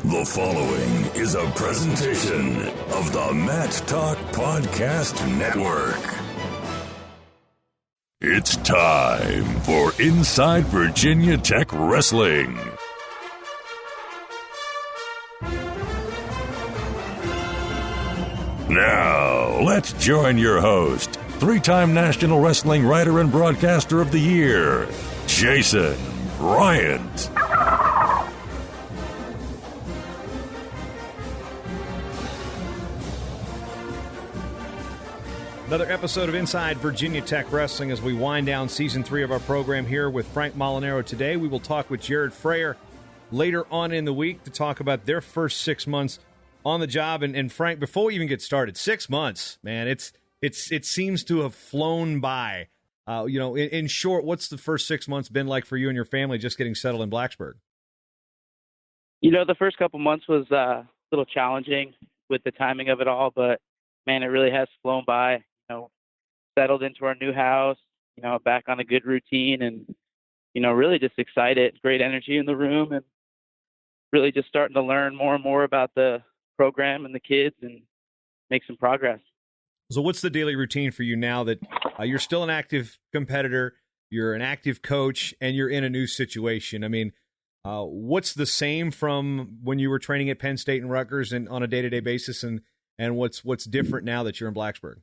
The following is a presentation of the Matt Talk Podcast Network. It's time for Inside Virginia Tech Wrestling. Now, let's join your host, three-time National Wrestling Writer and Broadcaster of the Year, Jason Bryant. Another episode of Inside Virginia Tech Wrestling as we wind down Season 3 of our program here with Frank Molinaro today. We will talk with Jared Frayer later on in the week to talk about their first 6 months on the job. And Frank, before we even get started, 6 months, man, it seems to have flown by. In short, what's the first 6 months been like for you and your family just getting settled in Blacksburg? The first couple months was a little challenging with the timing of it all, but, man, it really has flown by. Settled into our new house, back on a good routine and, really just excited. Great energy in the room and really just starting to learn more and more about the program and the kids and make some progress. So what's the daily routine for you now that you're still an active competitor, you're an active coach, and you're in a new situation? I mean, what's the same from when you were training at Penn State and Rutgers and on a day-to-day basis, and what's different now that you're in Blacksburg?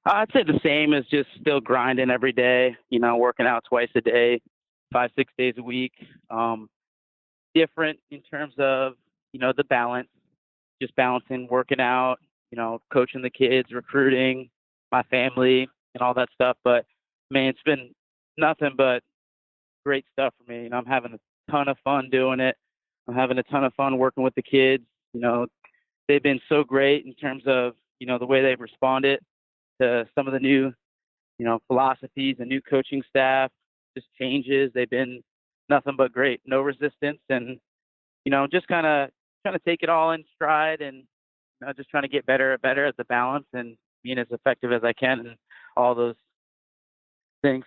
I'd say the same as just still grinding every day, working out twice a day, 5-6 days a week. Different in terms of, the balance, just balancing working out, coaching the kids, recruiting, my family, and all that stuff. But, man, it's been nothing but great stuff for me. I'm having a ton of fun doing it. I'm having a ton of fun working with the kids. They've been so great in terms of, the way they've responded to some of the new, philosophies and new coaching staff, just changes. They've been nothing but great, no resistance. And, just kind of trying to take it all in stride and just trying to get better at the balance and being as effective as I can in all those things.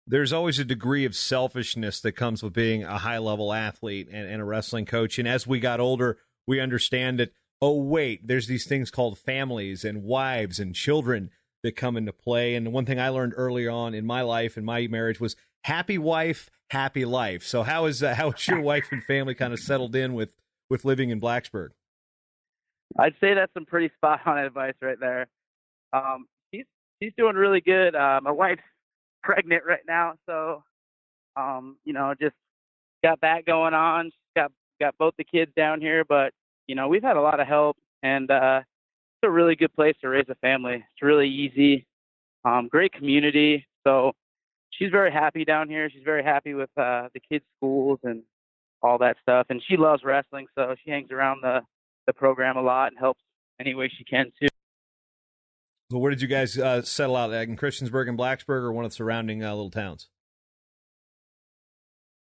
There's always a degree of selfishness that comes with being a high-level athlete and a wrestling coach. And as we got older, we understand that, oh, wait, there's these things called families and wives and children that come into play. And the one thing I learned early on in my life and my marriage was happy wife, happy life. So how is your wife and family kind of settled in with living in Blacksburg? I'd say that's some pretty spot-on advice right there. She's doing really good. My wife's pregnant right now, so just got that going on. Got both the kids down here, but we've had a lot of help, and it's a really good place to raise a family. It's really easy, great community. So she's very happy down here. She's very happy with the kids' schools and all that stuff, and she loves wrestling, so she hangs around the program a lot and helps any way she can too. So where did you guys settle out, in Christiansburg and Blacksburg, or one of the surrounding little towns?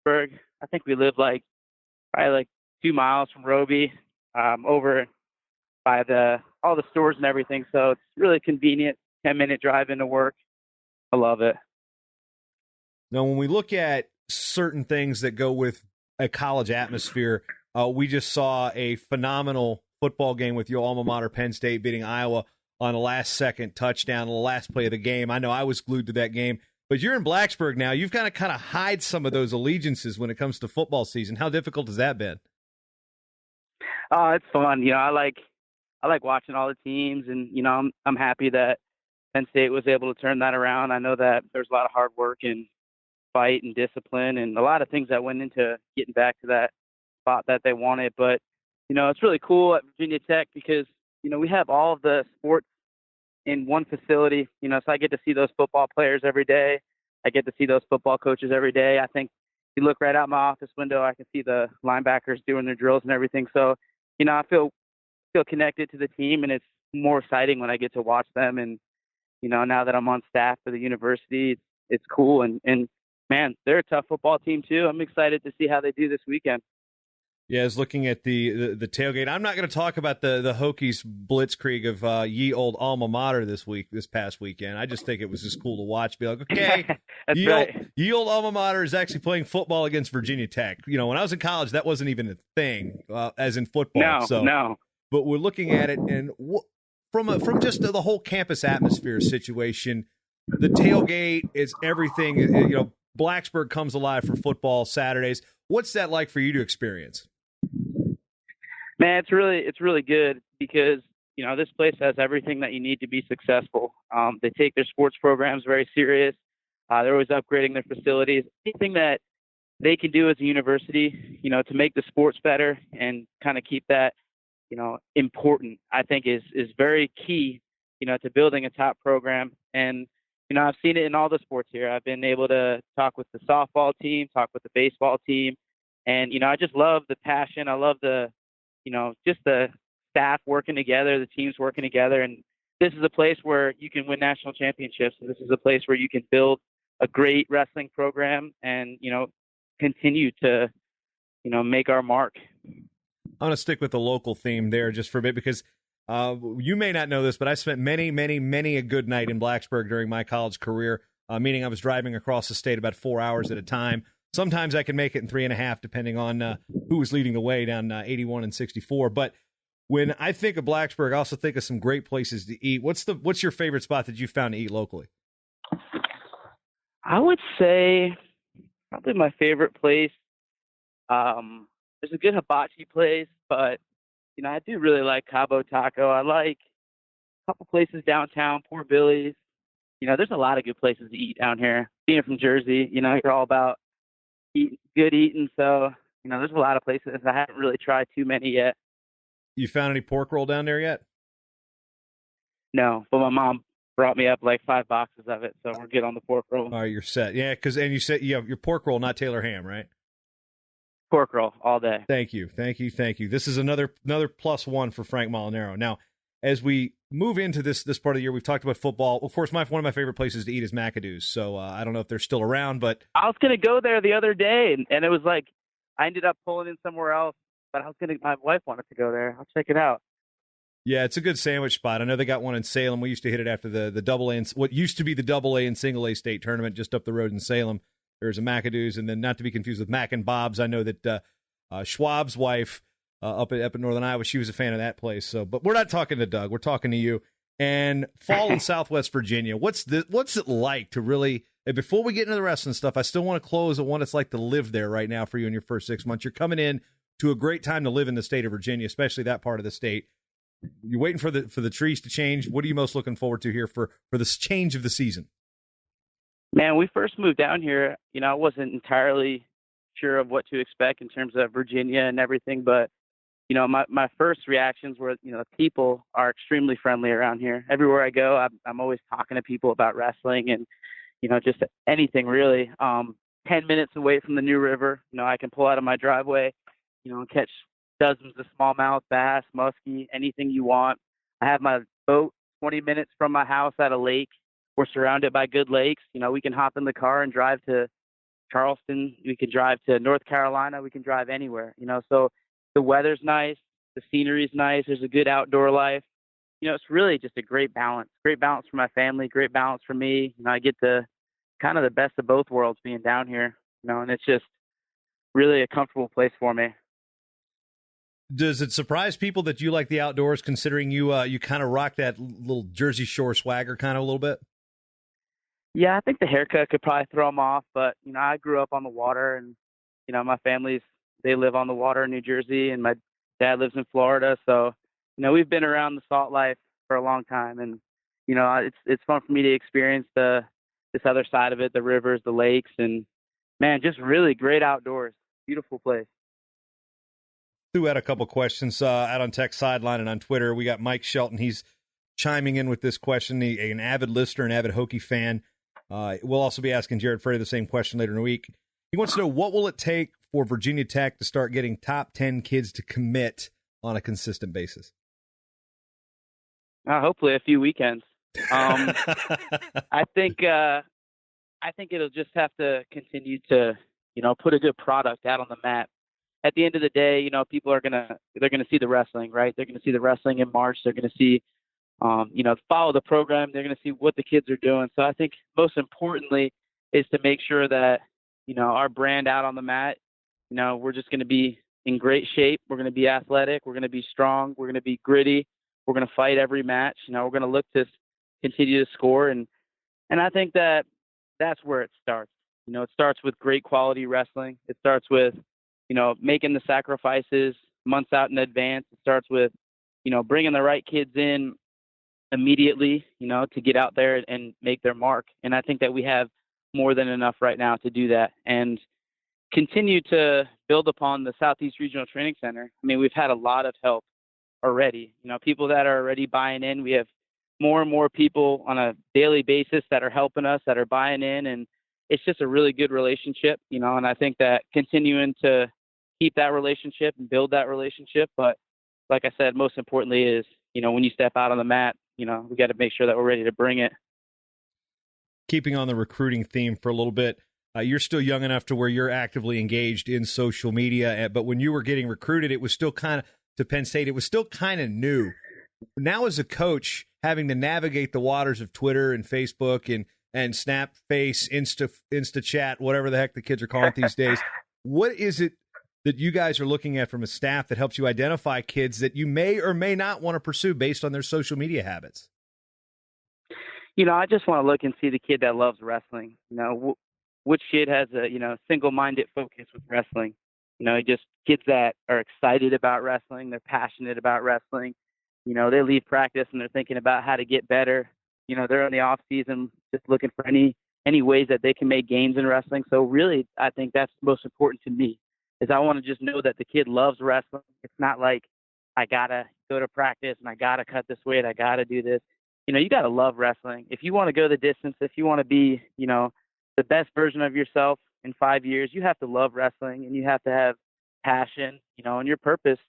I think we live probably 2 miles from Roby, over by all the stores and everything. So it's really convenient, 10-minute drive into work. I love it. Now, when we look at certain things that go with a college atmosphere, we just saw a phenomenal football game with your alma mater, Penn State, beating Iowa on a last-second touchdown, the last play of the game. I know I was glued to that game. But you're in Blacksburg now. You've got to kind of hide some of those allegiances when it comes to football season. How difficult has that been? Oh, it's fun. I like watching all the teams, and I'm happy that Penn State was able to turn that around. I know that there's a lot of hard work and fight and discipline and a lot of things that went into getting back to that spot that they wanted. But it's really cool at Virginia Tech because we have all of the sports in one facility. So I get to see those football players every day. I get to see those football coaches every day. I think if you look right out my office window, I can see the linebackers doing their drills and everything. So I feel connected to the team, and it's more exciting when I get to watch them. And, now that I'm on staff for the university, it's cool. And man, they're a tough football team too. I'm excited to see how they do this weekend. Yeah, I was looking at the tailgate. I'm not going to talk about the Hokies blitzkrieg of ye old alma mater this past weekend. I just think it was just cool to watch. Be like, okay, That's ye right. old alma mater is actually playing football against Virginia Tech. You know, when I was in college, that wasn't even a thing, as in football. No. But we're looking at it, and from just the whole campus atmosphere situation, the tailgate is everything. You know, Blacksburg comes alive for football Saturdays. What's that like for you to experience? Man, it's really good because, you know, this place has everything that you need to be successful. They take their sports programs very serious. They're always upgrading their facilities. Anything that they can do as a university, you know, to make the sports better and kind of keep that, you know, important, I think is very key, you know, to building a top program. And, you know, I've seen it in all the sports here. I've been able to talk with the softball team, talk with the baseball team. And, you know, I just love the passion. I love you know, just the staff working together, the teams working together. And this is a place where you can win national championships. And this is a place where you can build a great wrestling program and, you know, continue to, you know, make our mark. I'm going to stick with the local theme there just for a bit because you may not know this, but I spent many a good night in Blacksburg during my college career, meaning I was driving across the state about 4 hours at a time. Sometimes I can make it in 3.5, depending on who was leading the way down 81 and 64. But when I think of Blacksburg, I also think of some great places to eat. What's your favorite spot that you found to eat locally? I would say probably my favorite place. There's a good hibachi place, but, you know, I do really like Cabo Taco. I like a couple places downtown, Poor Billy's. You know, there's a lot of good places to eat down here. Being from Jersey, you know, you're all about good eating. So, you know, there's a lot of places. I haven't really tried too many yet. You found any pork roll down there yet? No, but my mom brought me up like 5 boxes of it, so we're good on the pork roll. All right, you're set. Yeah, and you said you have your pork roll, not Taylor ham, right? Pork roll all day. Thank you. This is another +1 for Frank Molinaro. Now, as we move into this part of the year, we've talked about football. Of course, one of my favorite places to eat is McAdoo's. So I don't know if they're still around, but I was gonna go there the other day, and it was like I ended up pulling in somewhere else. But my wife wanted to go there. I'll check it out. yeah, it's a good sandwich spot. I know they got one in Salem. We used to hit it after the double A, what used to be the double A and single A state tournament just up the road in Salem. There's a McAdoo's, and then not to be confused with Mac and Bob's. I know that Schwab's wife up at Northern Iowa, she was a fan of that place. So, but we're not talking to Doug. We're talking to you. And fall in Southwest Virginia. What's it like to really? Before we get into the rest and stuff, I still want to close on what it's like to live there right now for you in your first 6 months. You're coming in to a great time to live in the state of Virginia, especially that part of the state. You're waiting for the trees to change. What are you most looking forward to here for this change of the season? Man, we first moved down here, you know, I wasn't entirely sure of what to expect in terms of Virginia and everything, but, you know, my first reactions were, you know, people are extremely friendly around here. Everywhere I go, I'm always talking to people about wrestling and, you know, just anything really. 10 minutes away from the New River, you know, I can pull out of my driveway, you know, and catch dozens of smallmouth, bass, muskie, anything you want. I have my boat 20 minutes from my house at a lake. We're surrounded by good lakes. You know, we can hop in the car and drive to Charleston. We can drive to North Carolina. We can drive anywhere, you know. So the weather's nice. The scenery's nice. There's a good outdoor life. You know, it's really just a great balance for my family, great balance for me. You know, I get the kind of the best of both worlds being down here, you know, and it's just really a comfortable place for me. Does it surprise people that you like the outdoors, considering you kind of rock that little Jersey Shore swagger kind of a little bit? Yeah, I think the haircut could probably throw them off, but, you know, I grew up on the water and, you know, my they live on the water in New Jersey and my dad lives in Florida. So, you know, we've been around the salt life for a long time and, you know, it's fun for me to experience this other side of it, the rivers, the lakes, and man, just really great outdoors. Beautiful place. Threw out a couple questions out on Tech Sideline and on Twitter. We got Mike Shelton. He's chiming in with this question. An avid listener, an avid Hokie fan. We'll also be asking Jared Freddy the same question later in the week. He wants to know, what will it take for Virginia Tech to start getting top 10 kids to commit on a consistent basis? Hopefully a few weekends. I think it'll just have to continue to, you know, put a good product out on the mat. at the end of the day, people they're gonna see the wrestling, right? They're gonna see the wrestling in March. They're gonna see, follow the program. They're gonna see what the kids are doing. So I think most importantly is to make sure that our brand out on the mat. We're just gonna be in great shape. We're gonna be athletic. We're gonna be strong. We're gonna be gritty. We're gonna fight every match. We're gonna look to continue to score, and I think that's where it starts. It starts with great quality wrestling. It starts with, making the sacrifices months out in advance. It starts with, bringing the right kids in immediately, to get out there and make their mark. And I think that we have more than enough right now to do that and continue to build upon the Southeast Regional Training Center. I mean, we've had a lot of help already, people that are already buying in. We have more and more people on a daily basis that are helping us, that are buying in, and it's just a really good relationship, and I think that continuing to keep that relationship and build that relationship. But like I said, most importantly is, when you step out on the mat, we got to make sure that we're ready to bring it. Keeping on the recruiting theme for a little bit, you're still young enough to where you're actively engaged in social media, but when you were getting recruited, it was still kind of, to Penn State, it was still kind of new. Now as a coach, having to navigate the waters of Twitter and Facebook and Snap Face, Insta Chat, whatever the heck the kids are calling it these days, what is it that you guys are looking at from a staff that helps you identify kids that you may or may not want to pursue based on their social media habits? I just want to look and see the kid that loves wrestling. Which kid has a single-minded focus with wrestling. Just kids that are excited about wrestling. They're passionate about wrestling. They leave practice and they're thinking about how to get better. They're in the off season just looking for any ways that they can make gains in wrestling. So really, I think that's most important to me is I want to just know that the kid loves wrestling. It's not like I gotta go to practice and I gotta cut this weight. I gotta do this. You gotta love wrestling. If you want to go the distance, if you want to be, the best version of yourself in 5 years, you have to love wrestling and you have to have passion, and your purpose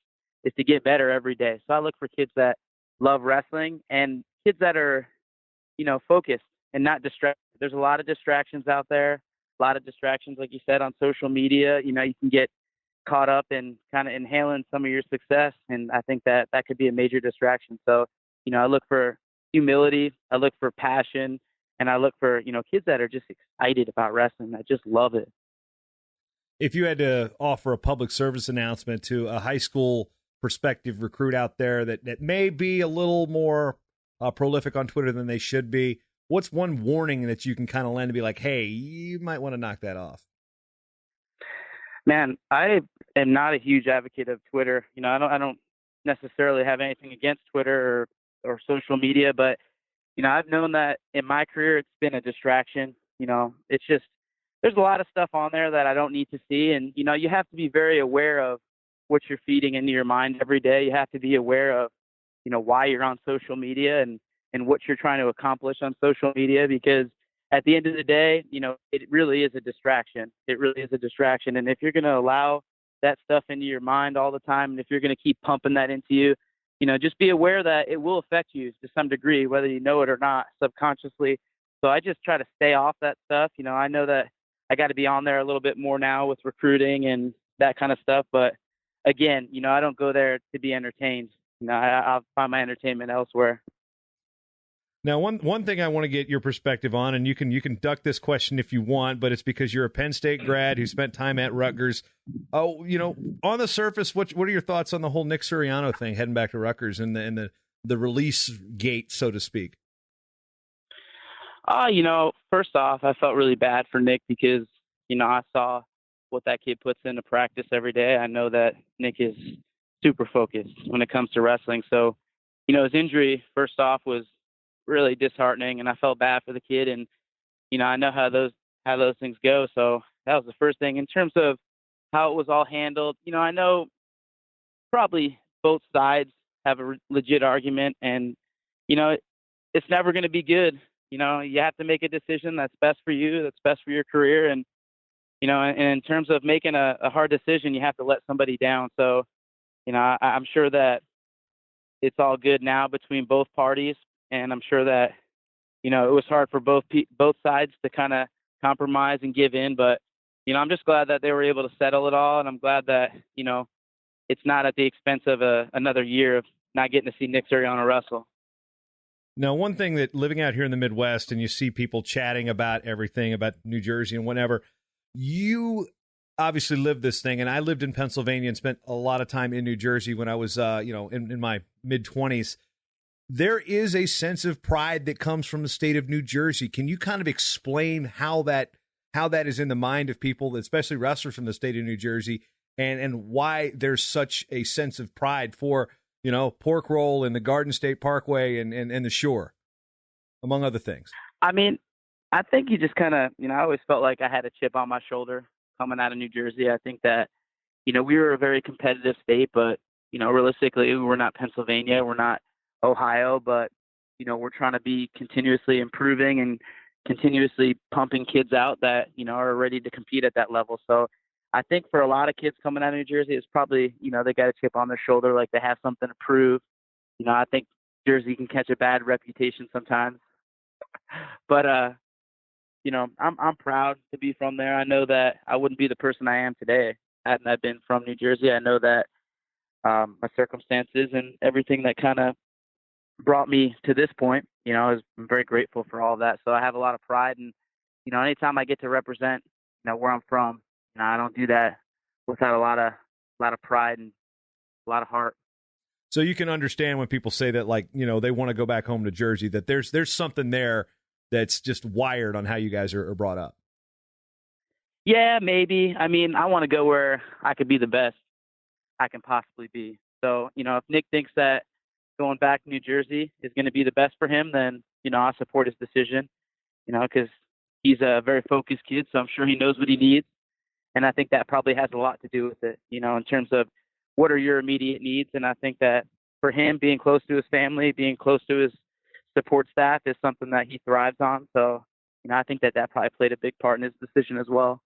is to get better every day. So I look for kids that love wrestling and kids that are, focused and not distracted. There's a lot of distractions out there, a lot of distractions, like you said, on social media. You can get caught up in kind of inhaling some of your success. And I think that could be a major distraction. So, I look for humility, I look for passion, and I look for, kids that are just excited about wrestling, that just love it. If you had to offer a public service announcement to a high school prospective recruit out there that may be a little more prolific on Twitter than they should be, what's one warning that you can kind of lend to be like, hey, you might want to knock that off? Man, I am not a huge advocate of Twitter. I don't necessarily have anything against Twitter or social media, but I've known that in my career it's been a distraction. It's just there's a lot of stuff on there that I don't need to see, and you have to be very aware of what you're feeding into your mind every day. You have to be aware of why you're on social media and what you're trying to accomplish on social media, because at the end of the day, it really is a distraction. It really is a distraction. And if you're going to allow that stuff into your mind all the time, and if you're going to keep pumping that into you, just be aware that it will affect you to some degree, whether you know it or not, subconsciously. So I just try to stay off that stuff. I know that I got to be on there a little bit more now with recruiting and that kind of stuff. But again, I don't go there to be entertained. I'll find my entertainment elsewhere. Now, one thing I want to get your perspective on, and you can duck this question if you want, but it's because you're a Penn State grad who spent time at Rutgers. Oh, on the surface, what are your thoughts on the whole Nick Suriano thing heading back to Rutgers and the release gate, so to speak? First off, I felt really bad for Nick because I saw what that kid puts into practice every day. I know that Nick is super focused when it comes to wrestling. So, his injury, first off, was really disheartening, and I felt bad for the kid. And, I know how those things go. So that was the first thing. In terms of how it was all handled, I know probably both sides have a legit argument, and, it's never going to be good. You have to make a decision that's best for you, that's best for your career. And, and in terms of making a hard decision, you have to let somebody down. So, I'm sure that it's all good now between both parties. And I'm sure that, it was hard for both sides to kind of compromise and give in. But, I'm just glad that they were able to settle it all, and I'm glad that, it's not at the expense of another year of not getting to see Nick Suriano wrestle. Now, one thing that living out here in the Midwest and you see people chatting about everything about New Jersey and whatever, you obviously lived this thing, and I lived in Pennsylvania and spent a lot of time in New Jersey when I was, in my mid-20s. There is a sense of pride that comes from the state of New Jersey. Can you kind of explain how that is in the mind of people, especially wrestlers from the state of New Jersey, and why there's such a sense of pride for, pork roll and the Garden State Parkway and the Shore, among other things? I mean, I think you just kind of, I always felt like I had a chip on my shoulder coming out of New Jersey. I think that, we were a very competitive state, but, realistically, we're not Pennsylvania, we're not Ohio, but, we're trying to be continuously improving and continuously pumping kids out that, are ready to compete at that level. So I think for a lot of kids coming out of New Jersey, it's probably, they got a chip on their shoulder, like they have something to prove. I think Jersey can catch a bad reputation sometimes, but, I'm proud to be from there. I know that I wouldn't be the person I am today hadn't I been from New Jersey. I know that my circumstances and everything that kind of brought me to this point, I'm very grateful for all of that. So I have a lot of pride, and anytime I get to represent, where I'm from, I don't do that without a lot of pride and a lot of heart. So you can understand when people say that, like, they want to go back home to Jersey, that there's something there that's just wired on how you guys are brought up. Yeah, maybe. I mean, I want to go where I could be the best I can possibly be. So, if Nick thinks that going back to New Jersey is going to be the best for him, then, I support his decision, because he's a very focused kid, so I'm sure he knows what he needs. And I think that probably has a lot to do with it, in terms of what are your immediate needs. And I think that for him, being close to his family, being close to his support staff is something that he thrives on. So, I think that probably played a big part in his decision as well.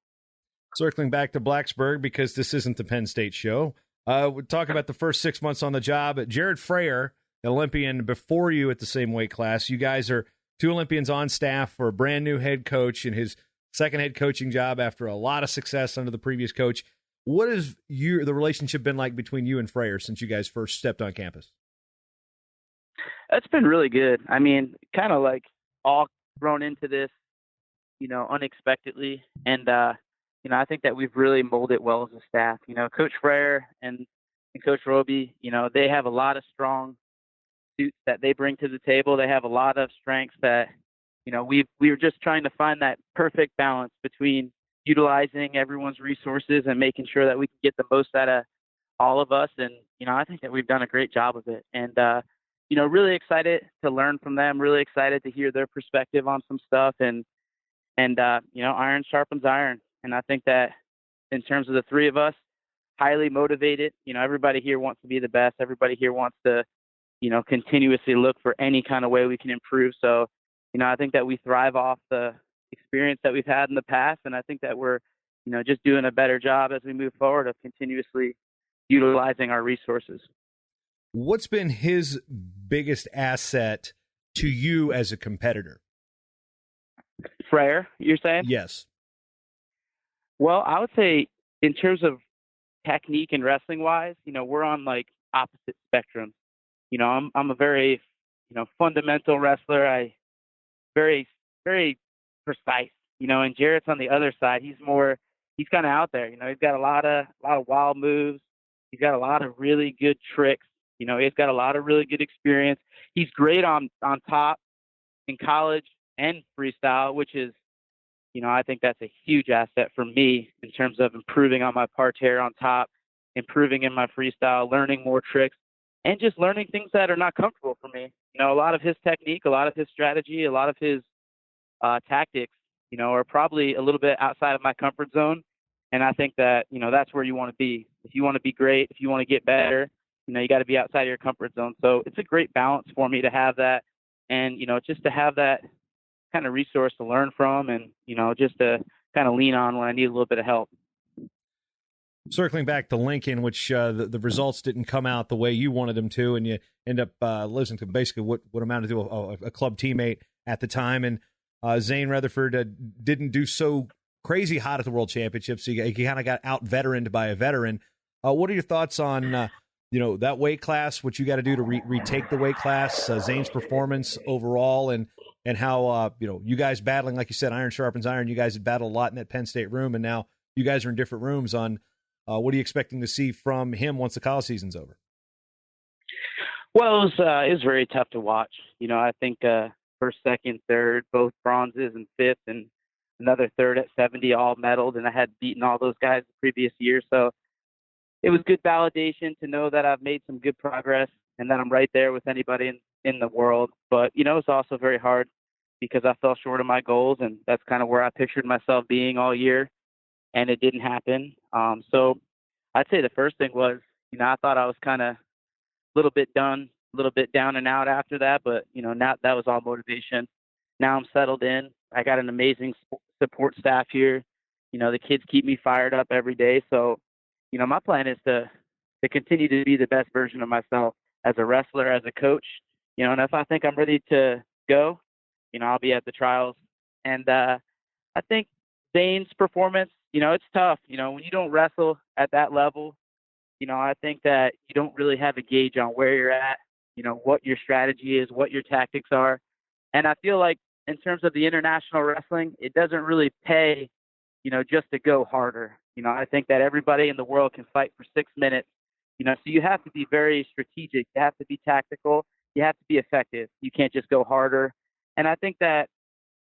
Circling back to Blacksburg, because this isn't the Penn State show, we're talking about the first 6 months on the job. Jared Frayer, an Olympian before you at the same weight class. You guys are two Olympians on staff for a brand new head coach in his second head coaching job after a lot of success under the previous coach. What has the relationship been like between you and Frayer since you guys first stepped on campus? It's been really good. I mean, kind of like all thrown into this, unexpectedly. And, I think that we've really molded well as a staff. Coach Frayer and Coach Roby, they have a lot of strong suits that they bring to the table. They have a lot of strengths that, we were just trying to find that perfect balance between utilizing everyone's resources and making sure that we can get the most out of all of us. And, I think that we've done a great job of it. And, really excited to learn from them, really excited to hear their perspective on some stuff. And iron sharpens iron. And I think that in terms of the three of us, highly motivated, everybody here wants to be the best. Everybody here wants to, continuously look for any kind of way we can improve. So, I think that we thrive off the experience that we've had in the past. And I think that we're, just doing a better job as we move forward of continuously utilizing our resources. What's been his biggest asset to you as a competitor? Frayer, you're saying? Yes. Well, I would say in terms of technique and wrestling wise, we're on like opposite spectrums. I'm a very, fundamental wrestler. I very, very precise, and Jarrett's on the other side. He's kind of out there. He's got a lot of wild moves. He's got a lot of really good tricks. He's got a lot of really good experience. He's great on top in college and freestyle, which is, I think that's a huge asset for me in terms of improving on my parterre on top, improving in my freestyle, learning more tricks, and just learning things that are not comfortable for me. A lot of his technique, a lot of his strategy, a lot of his tactics, are probably a little bit outside of my comfort zone. And I think that, that's where you want to be. If you want to be great, if you want to get better, you got to be outside of your comfort zone. So it's a great balance for me to have that. And, just to have that kind of resource to learn from and, just to kind of lean on when I need a little bit of help. Circling back to Lincoln, which the results didn't come out the way you wanted them to, and you end up losing to basically what amounted to a club teammate at the time. And Zane Rutherford didn't do so crazy hot at the World Championships. So you kind of got out-veteraned by a veteran. What are your thoughts on that weight class, what you got to do to retake the weight class, Zane's performance overall, and how you guys battling, like you said, iron sharpens iron. You guys had battled a lot in that Penn State room, and now you guys are in different rooms. On what are you expecting to see from him once the college season's over? Well, it was very tough to watch. I think first, second, third, both bronzes, and fifth, and another third at 70, all medaled, and I had beaten all those guys the previous year. So it was good validation to know that I've made some good progress and that I'm right there with anybody in the world. But, it's also very hard because I fell short of my goals, and that's kind of where I pictured myself being all year, and it didn't happen. So I'd say the first thing was, I thought I was kind of a little bit down and out after that, but, now that was all motivation. Now I'm settled in. I got an amazing support staff here. The kids keep me fired up every day. So, my plan is to continue to be the best version of myself as a wrestler, as a coach, and if I think I'm ready to go, I'll be at the trials. And I think Zane's performance, it's tough. When you don't wrestle at that level, I think that you don't really have a gauge on where you're at, what your strategy is, what your tactics are. And I feel like in terms of the international wrestling, it doesn't really pay, just to go harder. I think that everybody in the world can fight for 6 minutes, so you have to be very strategic. You have to be tactical. You have to be effective. You can't just go harder. And I think that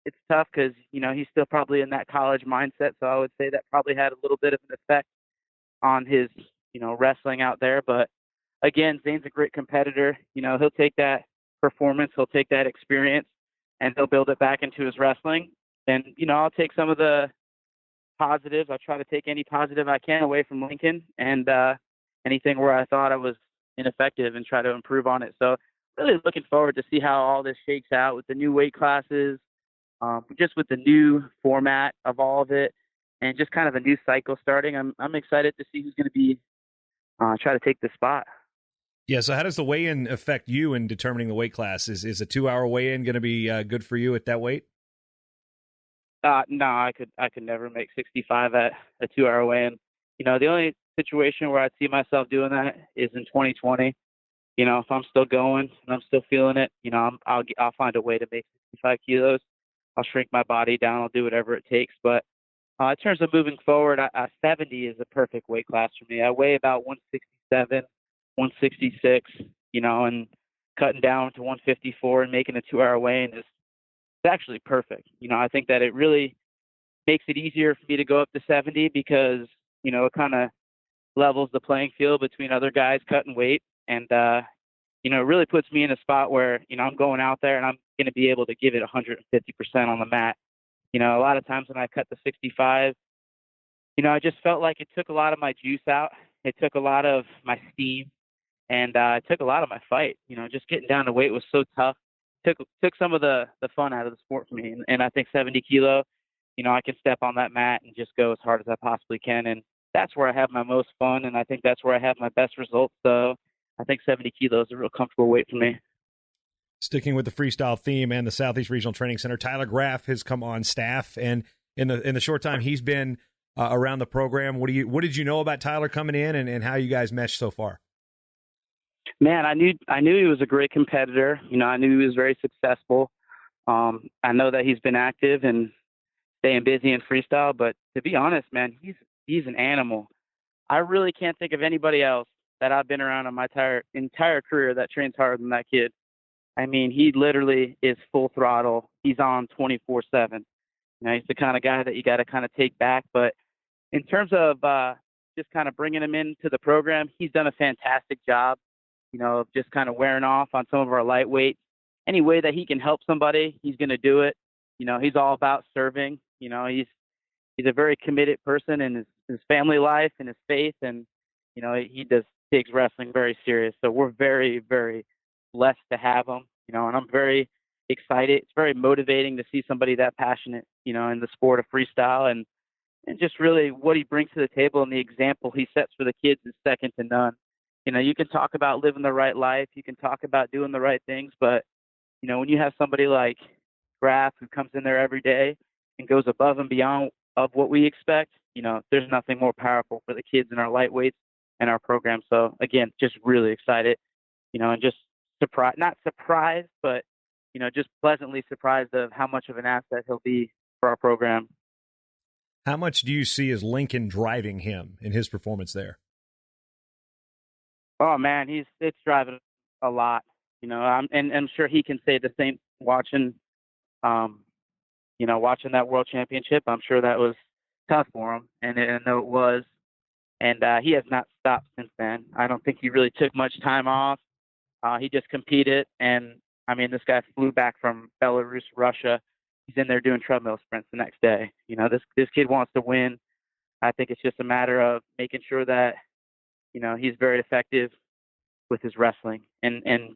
it's tough because, he's still probably in that college mindset. So I would say that probably had a little bit of an effect on his, wrestling out there. But again, Zane's a great competitor. He'll take that performance, he'll take that experience, and he'll build it back into his wrestling. And, I'll take some of the positives. I try to take any positive I can away from Lincoln, and anything where I thought I was ineffective and try to improve on it. So really looking forward to see how all this shakes out with the new weight classes, just with the new format of all of it, and just kind of a new cycle starting. I'm excited to see who's going to be try to take the spot. Yeah. So how does the weigh-in affect you in determining the weight class? Is a 2-hour weigh-in going to be good for you at that weight? No, I could never make 65 at a 2-hour weigh-in. The only situation where I'd see myself doing that is in 2020. If I'm still going and I'm still feeling it, I'll find a way to make 65 kilos. I'll shrink my body down. I'll do whatever it takes. But in terms of moving forward, 70 is a perfect weight class for me. I weigh about 167, 166, and cutting down to 154 and making a 2-hour weigh-in is actually perfect. I think that it really makes it easier for me to go up to 70 because, it kind of levels the playing field between other guys cutting weight. And, it really puts me in a spot where, I'm going out there and I'm going to be able to give it 150% on the mat. A lot of times when I cut the 65, I just felt like it took a lot of my juice out. It took a lot of my steam, and it took a lot of my fight. Just getting down to weight was so tough. Took some of the fun out of the sport for me. And I think 70 kilo, I can step on that mat and just go as hard as I possibly can. And that's where I have my most fun, and I think that's where I have my best results. So I think 70 kilos is a real comfortable weight for me. Sticking with the freestyle theme and the Southeast Regional Training Center, Tyler Graff has come on staff, and in the short time he's been around the program, what did you know about Tyler coming in, and how you guys meshed so far? Man, I knew he was a great competitor. I knew he was very successful. I know that he's been active and staying busy in freestyle, but to be honest, man, he's an animal. I really can't think of anybody else that I've been around in my entire career that trains harder than that kid. I mean, he literally is full throttle. He's on 24/7. He's the kind of guy that you got to kind of take back. But in terms of just kind of bringing him into the program, he's done a fantastic job, of just kind of wearing off on some of our lightweights. Any way that he can help somebody, he's going to do it. He's all about serving. He's a very committed person in his family life and his faith, and he takes wrestling very serious. So we're very, very blessed to have him. And I'm very excited. It's very motivating to see somebody that passionate, in the sport of freestyle, and just really what he brings to the table and the example he sets for the kids is second to none. You can talk about living the right life, you can talk about doing the right things, but when you have somebody like Graff who comes in there every day and goes above and beyond of what we expect, there's nothing more powerful for the kids in our lightweights and our program. So again, just really excited, and just not surprised, but, just pleasantly surprised of how much of an asset he'll be for our program. How much do you see as Lincoln driving him in his performance there? Oh man, it's driving a lot, and I'm sure he can say the same watching that world championship. I'm sure that was tough for him, and I know it was. And he has not stopped since then. I don't think he really took much time off. He just competed, and I mean, this guy flew back from Belarus, Russia. He's in there doing treadmill sprints the next day. This kid wants to win. I think it's just a matter of making sure that, he's very effective with his wrestling, and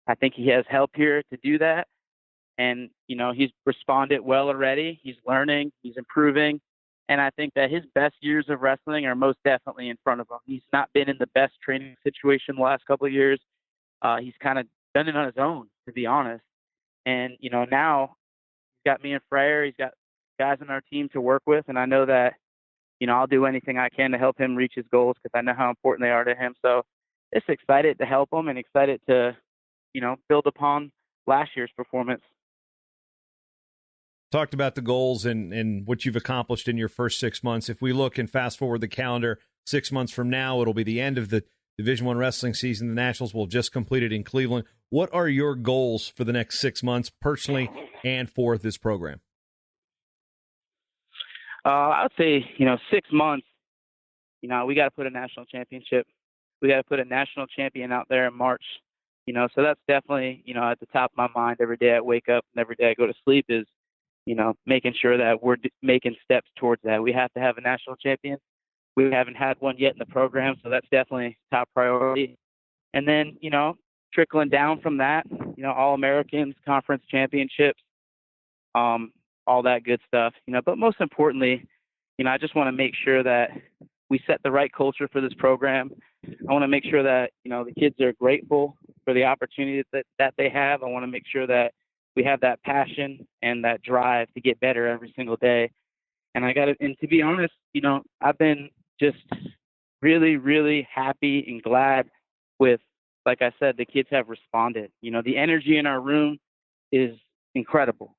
I think he has help here to do that. And, he's responded well already. He's learning, he's improving. And I think that his best years of wrestling are most definitely in front of him. He's not been in the best training situation the last couple of years. He's kind of done it on his own, to be honest. And, now he's got me and Freyer. He's got guys on our team to work with. And I know that, I'll do anything I can to help him reach his goals because I know how important they are to him. So just excited to help him and excited to, build upon last year's performance. Talked about the goals and what you've accomplished in your first 6 months. If we look and fast forward the calendar, 6 months from now, it'll be the end of the Division I wrestling season. The Nationals will have just completed in Cleveland. What are your goals for the next 6 months, personally and for this program? I would say, 6 months, we got to put a national championship. We got to put a national champion out there in March. So that's definitely, at the top of my mind every day I wake up and every day I go to sleep is, making sure that we're making steps towards that. We have to have a national champion. We haven't had one yet in the program, so that's definitely top priority. And then, trickling down from that, All-Americans, conference championships, all that good stuff. But most importantly, I just want to make sure that we set the right culture for this program. I want to make sure that, the kids are grateful for the opportunity that they have. I want to make sure that we have that passion and that drive to get better every single day. And to be honest, I've been just really, really happy and glad with, like I said, the kids have responded. The energy in our room is incredible.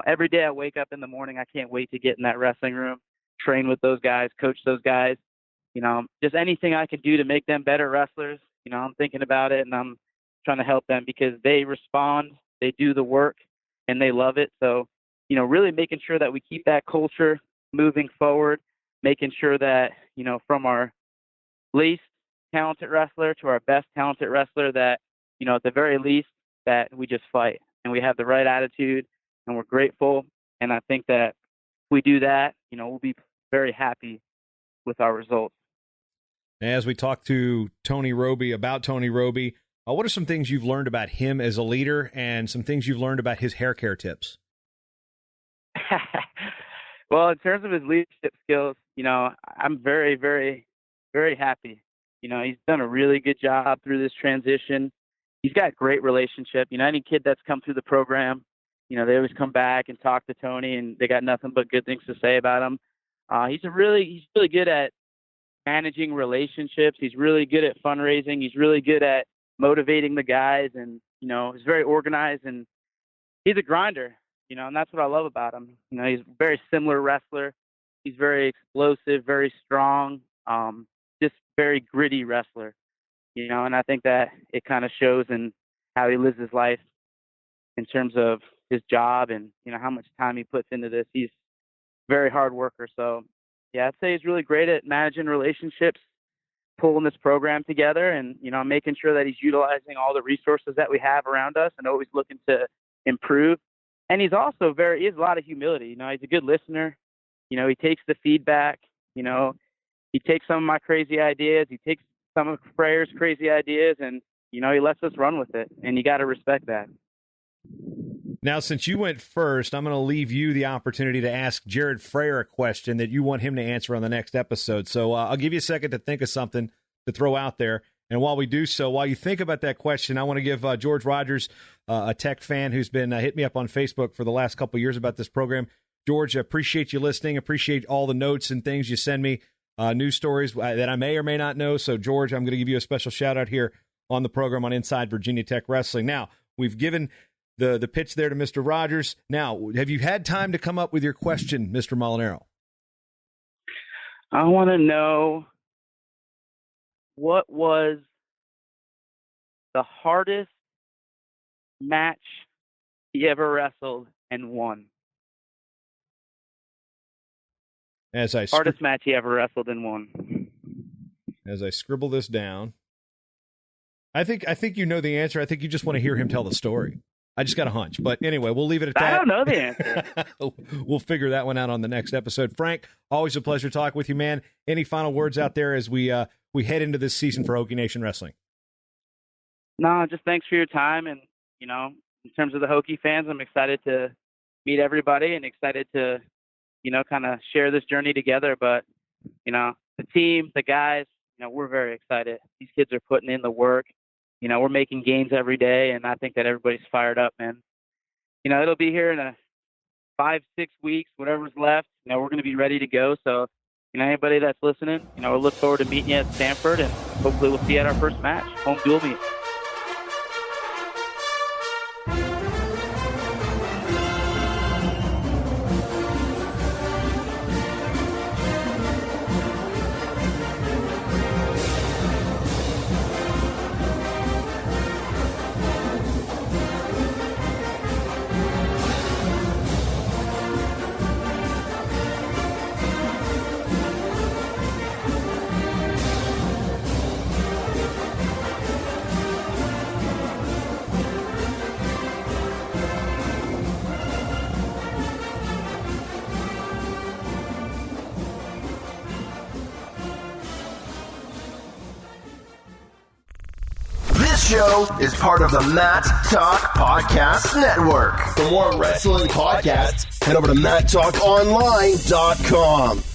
Every day I wake up in the morning, I can't wait to get in that wrestling room, train with those guys, coach those guys. Just anything I can do to make them better wrestlers. I'm thinking about it and I'm trying to help them because they respond, they do the work, and they love it. So, really making sure that we keep that culture moving forward, making sure that, from our least talented wrestler to our best talented wrestler that, at the very least that we just fight and we have the right attitude and we're grateful. And I think that if we do that, we'll be very happy with our results. As we talk to Tony Roby about Tony Roby, what are some things you've learned about him as a leader and some things you've learned about his hair care tips? Well, in terms of his leadership skills, I'm very, very, very happy. He's done a really good job through this transition. He's got great relationship. Any kid that's come through the program, they always come back and talk to Tony and they got nothing but good things to say about him. He's really good at managing relationships. He's really good at fundraising. He's really good at motivating the guys, and he's very organized and he's a grinder, and that's what I love about him. He's a very similar wrestler. He's very explosive, very strong, just very gritty wrestler, and I think that it kind of shows in how he lives his life in terms of his job and how much time he puts into this. He's a very hard worker. So yeah, I'd say he's really great at managing relationships, pulling this program together and, making sure that he's utilizing all the resources that we have around us and always looking to improve. And he's also he has a lot of humility. He's a good listener. He takes the feedback, he takes some of my crazy ideas. He takes some of Freyer's crazy ideas and, he lets us run with it. And you got to respect that. Now, since you went first, I'm going to leave you the opportunity to ask Jared Freyer a question that you want him to answer on the next episode. So I'll give you a second to think of something to throw out there. And while we do so, while you think about that question, I want to give George Rogers, a Tech fan who's been hit me up on Facebook for the last couple of years about this program. George, I appreciate you listening. Appreciate all the notes and things you send me, news stories that I may or may not know. So, George, I'm going to give you a special shout-out here on the program on Inside Virginia Tech Wrestling. Now, we've given the pitch there to Mr. Rogers. Now, have you had time to come up with your question, Mr. Molinaro? I want to know, what was the hardest match he ever wrestled and won? Hardest match he ever wrestled and won. As I scribble this down, I think you know the answer. I think you just want to hear him tell the story. I just got a hunch. But anyway, we'll leave it at that. I don't know the answer. We'll figure that one out on the next episode. Frank, always a pleasure talking with you, man. Any final words out there as we head into this season for Hokie Nation Wrestling? No, just thanks for your time. And, in terms of the Hokie fans, I'm excited to meet everybody and excited to, kind of share this journey together. But, the team, the guys, we're very excited. These kids are putting in the work. We're making gains every day, and I think that everybody's fired up, man. It'll be here in 5-6 weeks, whatever's left. We're going to be ready to go. So, anybody that's listening, we'll look forward to meeting you at Stanford, and hopefully we'll see you at our first match, home dual meet. Show is part of the Matt Talk Podcast Network. For more wrestling podcasts, head over to MattTalkOnline.com.